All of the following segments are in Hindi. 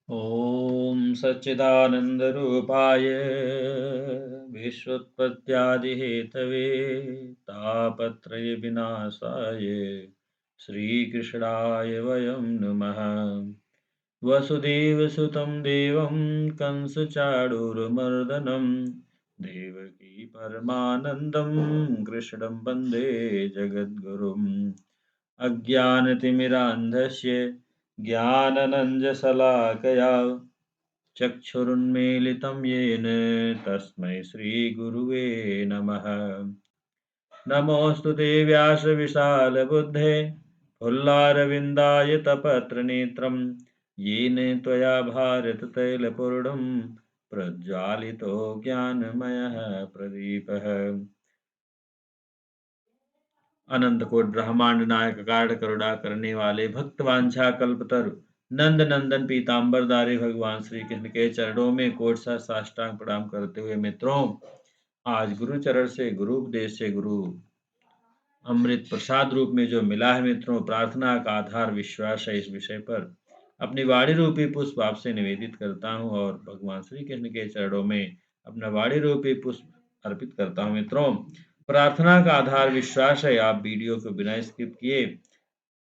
ॐ सच्चिदानन्दरूपाय विश्वोत्पत्त्यादिहेतवे तापत्रयविनाशाय श्रीकृष्णाय वयं नमः। वसुदेवसुतं देवं कंसचाणूरमर्दनं देवकी परमानन्दं कृष्णं वन्दे जगद्गुरुम्। अज्ञानतिमिरान्धस्य ज्ञाननञ्जशलाकया चक्षुरुन्मीलितं येन तस्मै श्रीगुरुवे नमः। नमोऽस्तु ते व्यासविशालबुद्धे फुल्लारविन्दायतपत्रनेत्रं येन त्वया भारततैलपूर्णं प्रज्वालितो ज्ञानमयः प्रदीपः। अनंत कोट ब्रह्मांड नायक अकारण करुणा करने वाले भक्त वांछा कल्पतरु नंद नंदन पीताम्बर धारी भगवान श्री कृष्ण के चरणों में कोट सा साष्टांग प्रणाम करते हुए मित्रों, आज गुरु चरण से गुरु उपदेश से गुरु अमृत प्रसाद रूप में जो मिला है मित्रों, प्रार्थना का आधार विश्वास है। इस विषय पर अपनी वाणी रूपी पुष्प आपसे निवेदित करता हूँ और भगवान श्री कृष्ण के चरणों में अपना वाणी रूपी पुष्प अर्पित करता हूँ। मित्रों, प्रार्थना का आधार विश्वास है। आप वीडियो को बिना स्किप किए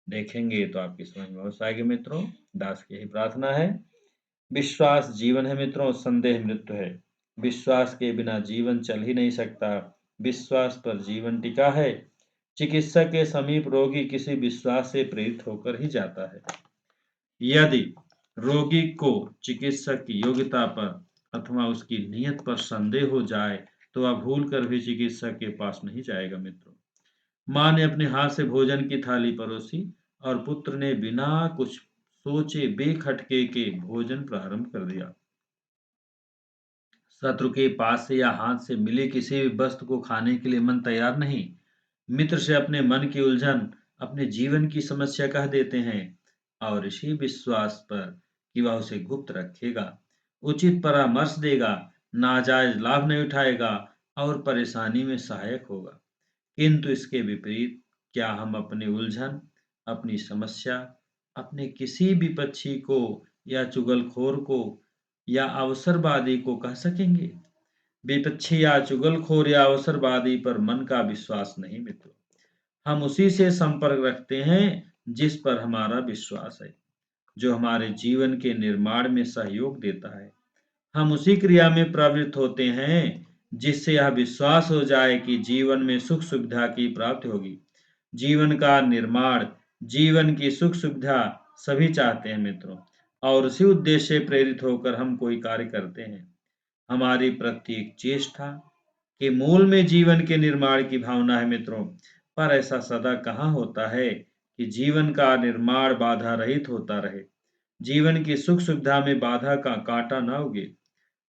देखेंगे तो आपकी समझ में हो जाएगी। मित्रों, दास की यही प्रार्थना है। विश्वास जीवन है मित्रों, संदेह मृत्यु है। विश्वास के बिना जीवन चल ही नहीं सकता। विश्वास पर जीवन टिका है। चिकित्सक के समीप रोगी किसी विश्वास से प्रेरित होकर ही जाता है। यदि रोगी को चिकित्सक की योग्यता पर अथवा उसकी नीयत पर संदेह हो जाए तो वह भूल कर भी चिकित्सक के पास नहीं जाएगा। मित्रों, माँ ने अपने हाथ से भोजन की थाली परोसी और पुत्र ने बिना कुछ सोचे बेखटके के भोजन प्रारंभ कर दिया। शत्रु के पास से या हाथ से मिले किसी भी वस्तु को खाने के लिए मन तैयार नहीं। मित्र से अपने मन की उलझन अपने जीवन की समस्या कह देते हैं और इसी विश्वास पर कि वह उसे गुप्त रखेगा, उचित परामर्श देगा, नाजायज लाभ नहीं उठाएगा और परेशानी में सहायक होगा। किंतु इसके विपरीत क्या हम अपनी उलझन, अपनी समस्या, अपने किसी विपक्षी को या चुगलखोर को या अवसरवादी को कह सकेंगे? विपक्षी या चुगलखोर या अवसरवादी पर मन का विश्वास नहीं मित्रों। हम उसी से संपर्क रखते हैं जिस पर हमारा विश्वास है, जो हमारे जीवन के निर्माण में सहयोग देता है। हम उसी क्रिया में प्रवृत्त होते हैं जिससे यह विश्वास हो जाए कि जीवन में सुख सुविधा की प्राप्ति होगी। जीवन का निर्माण, जीवन की सुख सुविधा सभी चाहते हैं मित्रों, और उसी उद्देश्य से प्रेरित होकर हम कोई कार्य करते हैं। हमारी प्रत्येक चेष्टा के मूल में जीवन के निर्माण की भावना है मित्रों। पर ऐसा सदा कहाँ होता है कि जीवन का निर्माण बाधा रहित होता रहे, जीवन की सुख सुविधा में बाधा का कांटा न उगे।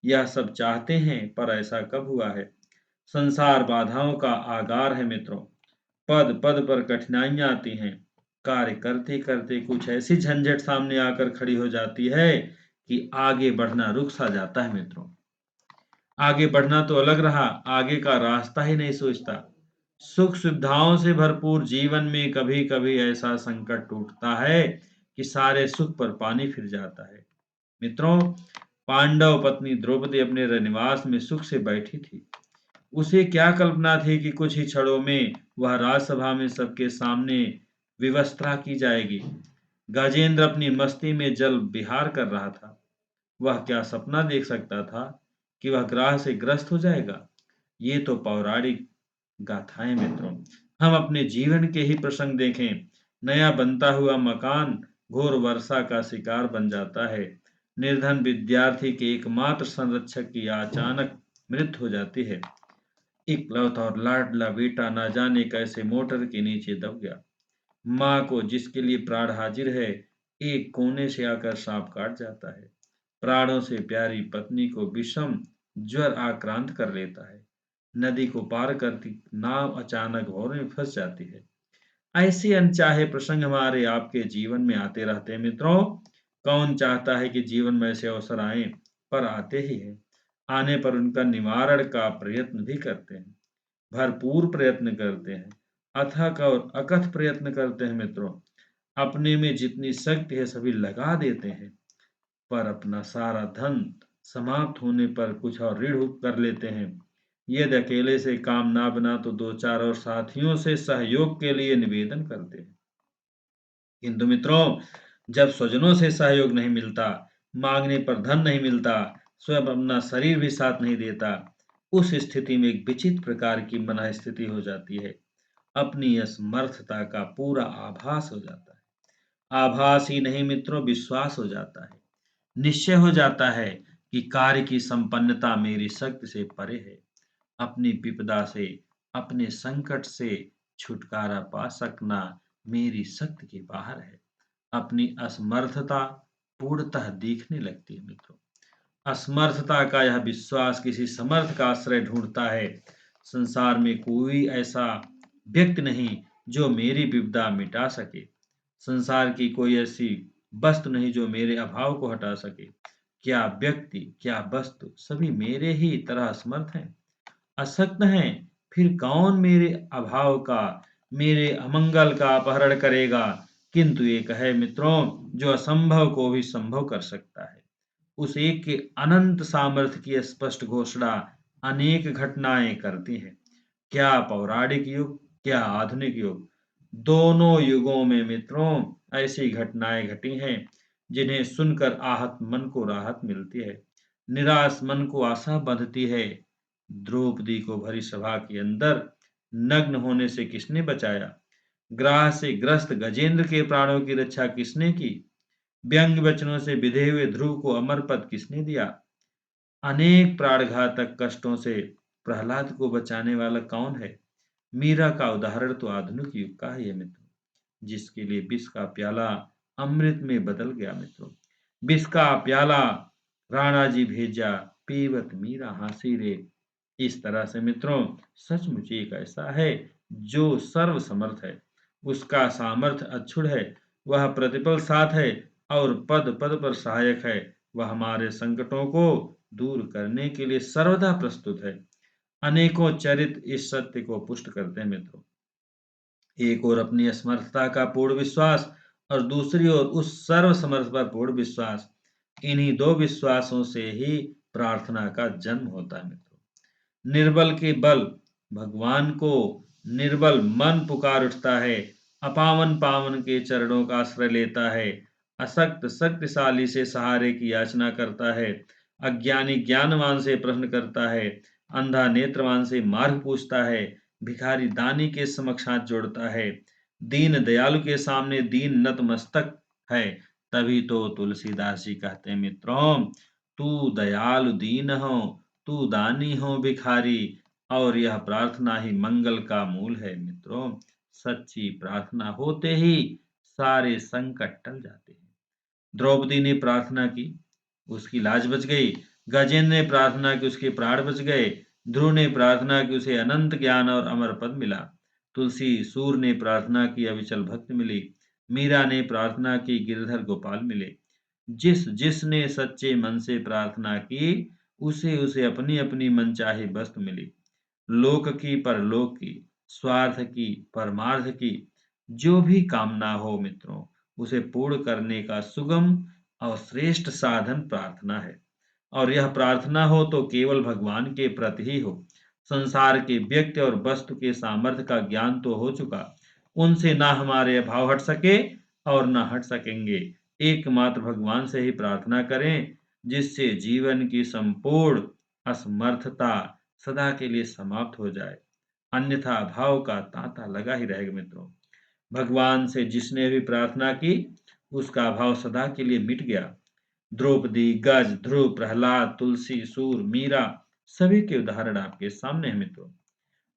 यह सब चाहते हैं पर ऐसा कब हुआ है? संसार बाधाओं का आगार है मित्रों। पद पद पर कठिनाइयां आती हैं। कार्य करते करते कुछ ऐसी झंझट सामने आकर खड़ी हो जाती है कि आगे बढ़ना रुक सा जाता है मित्रों। आगे बढ़ना तो अलग रहा, आगे का रास्ता ही नहीं सोचता। सुख सुविधाओं से भरपूर जीवन में कभी कभी ऐसा संकट टूटता है कि सारे सुख पर पानी फिर जाता है। मित्रों, पांडव पत्नी द्रौपदी अपने रनिवास में सुख से बैठी थी। उसे क्या कल्पना थी कि कुछ ही क्षणों में वह राजसभा में सबके सामने विवस्त्रा की जाएगी। गजेंद्र अपनी मस्ती में जल विहार कर रहा था। वह क्या सपना देख सकता था कि वह ग्रह से ग्रस्त हो जाएगा? ये तो पौराणिक गाथाएं मित्रों। हम अपने जीवन के ही प्रसंग देखें। नया बनता हुआ मकान घोर वर्षा का शिकार बन जाता है। निर्धन विद्यार्थी के एकमात्र संरक्षक की अचानक मृत्यु हो जाती है। इकलौता और लाडला बेटा ना जाने कैसे मोटर के नीचे दब गया। माँ को जिसके लिए प्राण हाजिर है, एक कोने से आकर सांप काट जाता है। प्राणों से प्यारी पत्नी को विषम ज्वर आक्रांत कर लेता है। नदी को पार करती नाव अचानक भंवर में फंस जाती है। ऐसे अनचाहे प्रसंग हमारे आपके जीवन में आते रहते हैं मित्रों। कौन चाहता है कि जीवन में ऐसे अवसर आए, पर आते ही हैं। आने पर उनका निवारण का प्रयत्न भी करते हैं, भरपूर प्रयत्न करते हैं, अथक और अकथ प्रयत्न करते हैं मित्रों। अपने में जितनी शक्ति है सभी लगा देते हैं। पर अपना सारा धन समाप्त होने पर कुछ और ऋण कर लेते हैं। यदि अकेले से काम ना बना तो दो चार और साथियों से सहयोग के लिए निवेदन करते हैं। किंतु मित्रों, जब स्वजनों से सहयोग नहीं मिलता, मांगने पर धन नहीं मिलता, स्वयं अपना शरीर भी साथ नहीं देता, उस स्थिति में एक विचित्र प्रकार की मन स्थिति हो जाती है। अपनी असमर्थता का पूरा आभास हो जाता है। आभास ही नहीं मित्रों, विश्वास हो जाता है। निश्चय हो जाता है कि कार्य की संपन्नता मेरी शक्ति से परे है। अपनी विपदा से, अपने संकट से छुटकारा पा सकना मेरी शक्ति के बाहर है। अपनी असमर्थता पूर्णतः दिखने लगती है मित्रों। असमर्थता का यह विश्वास किसी समर्थ का आश्रय ढूंढता है। संसार में कोई ऐसा व्यक्ति नहीं जो मेरी विपदा मिटा सके। संसार की कोई ऐसी वस्तु नहीं जो मेरे अभाव को हटा सके। क्या व्यक्ति, क्या वस्तु, सभी मेरे ही तरह असमर्थ हैं, अशक्त हैं। फिर कौन मेरे अभाव का, मेरे अमंगल का अपहरण करेगा? किंतु एक है मित्रों, जो असंभव को भी संभव कर सकता है। उस एक के अनंत सामर्थ्य की स्पष्ट घोषणा अनेक घटनाएं करती हैं। क्या पौराणिक युग, क्या आधुनिक युग, दोनों युगों में मित्रों ऐसी घटनाएं घटी हैं जिन्हें सुनकर आहत मन को राहत मिलती है, निराश मन को आशा बंधती है। द्रौपदी को भरी सभा के अंदर नग्न होने से किसने बचाया? ग्राह से ग्रस्त गजेंद्र के प्राणों की रक्षा किसने की? व्यंग्य वचनों से विधे हुए ध्रुव को अमर पद किसने दिया? अनेक प्राणघातक कष्टों से प्रहलाद को बचाने वाला कौन है? मीरा का उदाहरण तो आधुनिक युग का ही है मित्रों, जिसके लिए विष का प्याला अमृत में बदल गया मित्रों। विष का प्याला राणा जी भेजा, पीवत मीरा हंसी रे। इस तरह से मित्रों, सचमुच एक ऐसा है जो सर्व समर्थ है। उसका सामर्थ्य अक्षुण है, वह प्रतिपल साथ है और पद पद पर सहायक है। वह हमारे संकटों को दूर करने के लिए सर्वदा प्रस्तुत है। अनेकों चरित्र इस सत्य को पुष्ट करते हैं मित्रों। एक ओर अपनी असमर्थता का पूर्ण विश्वास और दूसरी ओर उस सर्व समर्थ पर पूर्ण विश्वास। इन्हीं दो विश्वासों से ही प्रार्थना का जन्म होता है मित्रों। निर्बल के बल भगवान को निर्बल मन पुकार उठता है, अपावन पावन के चरणों का आश्रय लेता है, अशक्त शक्तिशाली से सहारे की याचना करता है, अज्ञानी ज्ञानवान से प्रश्न करता है, अंधा नेत्रवान से मार्ग पूछता है, भिखारी दानी के समक्ष हाथ जोड़ता है, दीन दयालु के सामने दीन नतमस्तक है। तभी तो तुलसीदास जी कहते हैं मित्रों, तू दयालु दीन हो, तू दानी हो भिखारी, और यह प्रार्थना ही मंगल का मूल है मित्रों। सच्ची प्रार्थना होते ही सारे संकट टल जाते हैं। द्रौपदी ने प्रार्थना की, उसकी लाज बच गई। गजेंद्र ने प्रार्थना की, उसके प्राण बच गए। ध्रुव ने प्रार्थना की, उसे अनंत ज्ञान और अमर पद मिला। तुलसी सूर ने प्रार्थना की, अविचल भक्ति मिली। मीरा ने प्रार्थना की, गिरधर गोपाल मिले। जिस जिसने सच्चे मन से प्रार्थना की, उसे उसे अपनी अपनी मनचाही वस्तु मिली। लोक की, परलोक की, स्वार्थ की, परमार्थ की, जो भी कामना हो मित्रों, उसे पूर्ण करने का सुगम और श्रेष्ठ साधन प्रार्थना है। और यह प्रार्थना हो तो केवल भगवान के प्रति ही हो। संसार के व्यक्ति और वस्तु के सामर्थ्य का ज्ञान तो हो चुका, उनसे ना हमारे अभाव हट सके और ना हट सकेंगे। एकमात्र भगवान से ही प्रार्थना करें, जिससे जीवन की संपूर्ण असमर्थता सदा के लिए समाप्त हो जाए। अन्यथा भाव का तांता लगा ही रहेगा मित्रों। भगवान से जिसने भी प्रार्थना की, उसका भाव सदा के लिए मिट गया। द्रौपदी, गज, ध्रुव, प्रहलाद, तुलसी, सूर, मीरा, सभी के उदाहरण आपके सामने हैं मित्रों।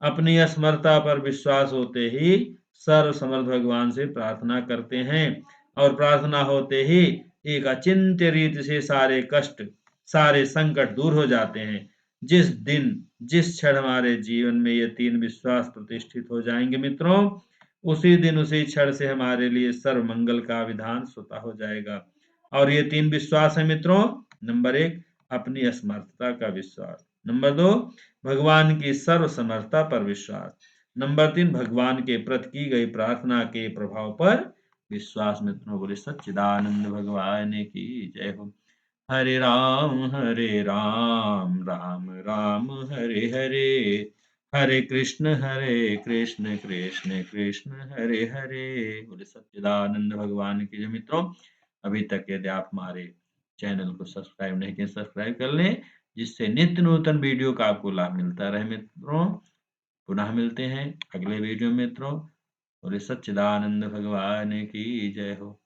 अपनी असमर्थता पर विश्वास होते ही सर्व समर्थ भगवान से प्रार्थना करते हैं, और प्रार्थना होते ही एक अचिंत्य रीति से सारे कष्ट, सारे संकट दूर हो जाते हैं। जिस दिन, जिस क्षण हमारे जीवन में ये तीन विश्वास प्रतिष्ठित हो जाएंगे मित्रों, उसी दिन, उसी क्षण से हमारे लिए सर्व मंगल का विधान स्वतः हो जाएगा। और ये तीन विश्वास है मित्रों। नंबर एक, अपनी असमर्थता का विश्वास। नंबर दो, भगवान की सर्व समर्थता पर विश्वास। नंबर तीन, भगवान के प्रति की गई प्रार्थना के प्रभाव पर विश्वास। मित्रों, बोले सच्चिदानंद भगवान की जय हो। हरे राम, राम राम हरे हरे, हरे कृष्ण कृष्ण कृष्ण हरे हरे। बोले सच्चिदानंद भगवान की जय। मित्रों, अभी तक यदि आप हमारे चैनल को सब्सक्राइब नहीं किए, सब्सक्राइब कर लें, जिससे नित्य नूतन वीडियो का आपको लाभ मिलता रहे। मित्रों, पुनः मिलते हैं अगले वीडियो में। मित्रों, बोले सच्चिदानंद भगवान की जय हो।